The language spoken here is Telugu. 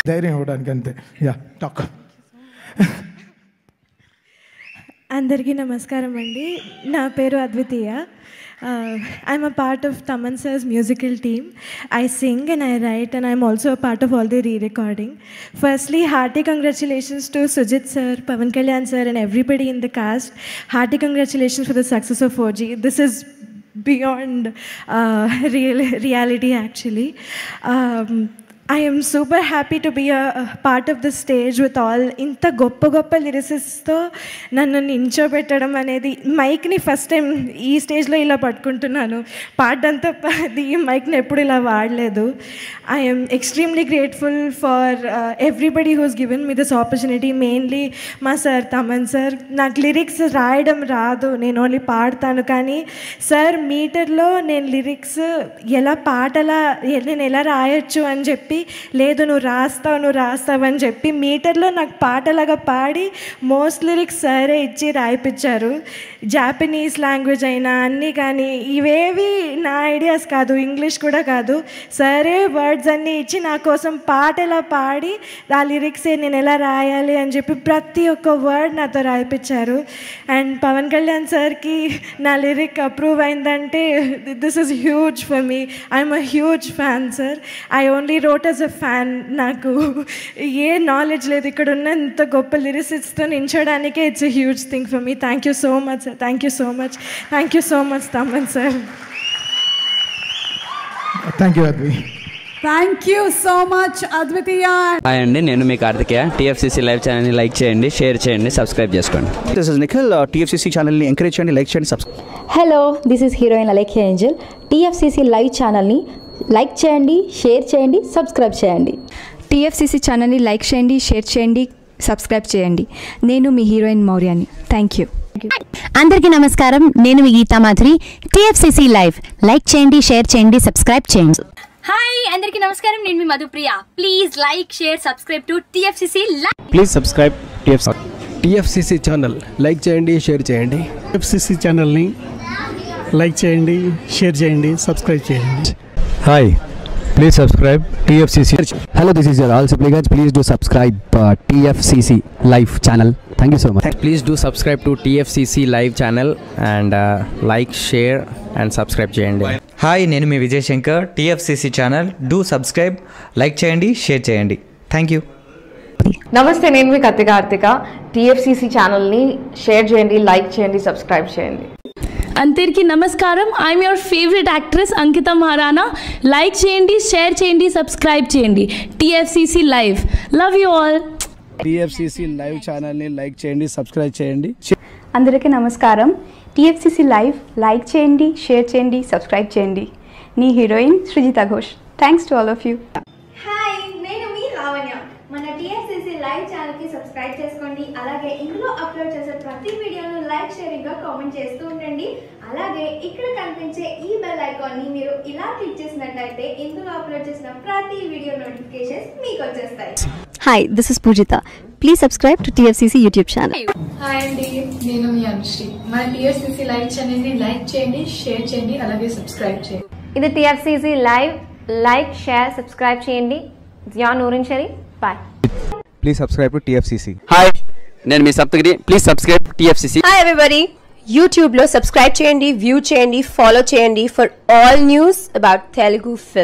ధైర్యం ఇవ్వడానికి అంతే. Yeah talk. అందరికీ నమస్కారం అండి. నా పేరు అద్వితీయ. I'm a part of Taman sir's musical team. I sing and I write and I'm also a part of all the re-recording. Firstly, hearty congratulations to Sujit sir, Pavan Kalyan sir and everybody in the cast. Hearty congratulations for the success of 4G. This is beyond reality actually. I am super happy to be a part of the stage with all ఇంత గొప్ప గొప్ప లిరిసిస్ట్తో నన్ను నించోబెట్టడం అనేది, మైక్ని ఫస్ట్ టైం ఈ స్టేజ్లో ఇలా పట్టుకుంటున్నాను. పాడడంతో ఈ మైక్ని ఎప్పుడు ఇలా వాడలేదు. I am extremely grateful for everybody who's given me this opportunity. Mainly మా సార్ తమన్ సార్. నాకు లిరిక్స్ రాయడం రాదు, నేను ఓన్లీ పాడతాను. కానీ సార్ మీటర్లో నేను లిరిక్స్ ఎలా పాటలా నేను ఎలా రాయొచ్చు అని చెప్పి, లేదు నువ్వు రాస్తావు అని చెప్పి మీటర్లో నాకు పాటలాగా పాడి మోస్ట్ లిరిక్స్ సరే ఇచ్చి రాయిపించారు. జాపనీస్ లాంగ్వేజ్ అయినా అన్నీ, కానీ ఇవేవి నా ఐడియాస్ కాదు, ఇంగ్లీష్ కూడా కాదు. సరే వర్డ్స్ అన్నీ ఇచ్చి నా కోసం పాటలా పాడి ఆ లిరిక్సే నేను ఎలా రాయాలి అని చెప్పి ప్రతి ఒక్క వర్డ్ నాతో రాయిపించారు. అండ్ పవన్ కళ్యాణ్ సార్కి నా లిరిక్ అప్రూవ్ అయిందంటే this is huge for me. I'm a huge fan sir. I only wrote as a fan. నాకు ఏ నాలెడ్జ్ లేదు, ఇక్కడ ఉన్న ఇంత గొప్ప లిరిసిస్ట్తో నించోడానికే it's a huge thing for me. Thank you so much sir. Thank you so much. Thank you so much Thaman sir. Thank you Advi. Thank you so much Advitiya. Hi అండి, నేను మీ కార్తికేయ. టీఎఫ్సీసీ లైవ్ ఛానల్ని లైక్ చేయండి, షేర్ చేయండి, సబ్స్క్రైబ్ చేసుకోండి. This is Nikhil. టీఎఫ్సీసీ ఛానల్ని ఎంకరేజ్ చేయండి, లైక్ చేయండి, subscribe. Hello, this is heroine Alekhya Angel. TFCC live ఛానల్ని లైక్ చేయండి, షేర్ చేయండి, సబ్స్క్రైబ్ చేయండి. టీఎఫ్సీసీ ఛానల్ని లైక్ చేయండి, షేర్ చేయండి, సబ్స్క్రైబ్ చేయండి. నేను మీ హీరోయిన్ మౌర్యాని. Thank you. అందరికీ నమస్కారం, నేను మీ Geetha Madhuri. TFCC live like చేయండి, షేర్ చేయండి, సబ్స్క్రైబ్ చేయండి. హాయ్ అందరికీ నమస్కారం, నేను మీ Madhupriya. Please like, share, subscribe to TFCC live. Please subscribe TFCC channel like చేయండి, షేర్ చేయండి. టీఎఫ్సీసీ ఛానల్ని లైక్ చేయండి, షేర్ చేయండి, సబ్స్క్రైబ్ చేయండి. Hi, please subscribe TFCC. Hello, this is your Rahul Sipligunj. Please do subscribe TFCC live channel. Thank you so much. Please do subscribe to TFCC live channel and like, share and subscribe చేయండి. హాయ్, నేను మీ Vijay Shankar. TFCC channel do subscribe, like చేయండి, షేర్ చేయండి. Thank you. నమస్తే, నేను మీ కార్తిక. టీఎఫ్సీసీ ఛానల్ని షేర్ చేయండి, లైక్ చేయండి, సబ్స్క్రైబ్ చేయండి. అందరికీ నమస్కారం, I'm your favourite actress Ankita Maharana. Like చేయండి, షేర్ చేయండి, సబ్స్క్రైబ్ చేయండి. TFCC live. Love you all. TFCC live ఛానల్ని లైక్ చేయండి, సబ్స్క్రైబ్ చేయండి. అందరికీ నమస్కారం. టీఎఫ్సీసీ లైవ్ లైక్ చేయండి, షేర్ చేయండి, సబ్స్క్రైబ్ చేయండి. నీ heroine Srujitha Ghosh. Thanks to all of you. Hi, నేను మీ లావణ్య. మన టీఎఫ్సీసీ లైవ్ ఛానల్కి సబ్స్క్రైబ్ చేసుకోండి. అలాగే ఇందులో అప్లోడ్ చేసే ప్రతి వీడియోను లైక్, షేరింగ్గా కామెంట్ చేస్తూ ఉండండి. అలాగే ఇక్కడ కనిపించే ఈ బెల్ ఐకాన్ని మీరు ఇలా క్లిక్ చేసినట్లయితే ఇందులో అప్లోడ్ చేసిన ప్రతి వీడియో నోటిఫికేషన్స్ మీకు వచ్చేస్తాయి. Hi, this is Poojitha. Please subscribe to TFCC YouTube channel. Hi అండి, నేను మీ అనుశ్రీ. మన టీఎఫ్సీసీ లైవ్ ఛానల్ని లైక్ చేయండి, షేర్ చేయండి, అలాగే సబ్స్క్రైబ్ చేయండి. ఇది TFCC live. Like, share, subscribe చేయండి. Zia Noorin Shari. Bye. Please subscribe to TFCC. Hi, నేను మీ Saptagiri. Please subscribe TFCC. Hi everybody, యూట్యూబ్లో సబ్స్క్రైబ్ చేయండి, వ్యూ చేయండి, ఫాలో చేయండి for all news about Telugu film.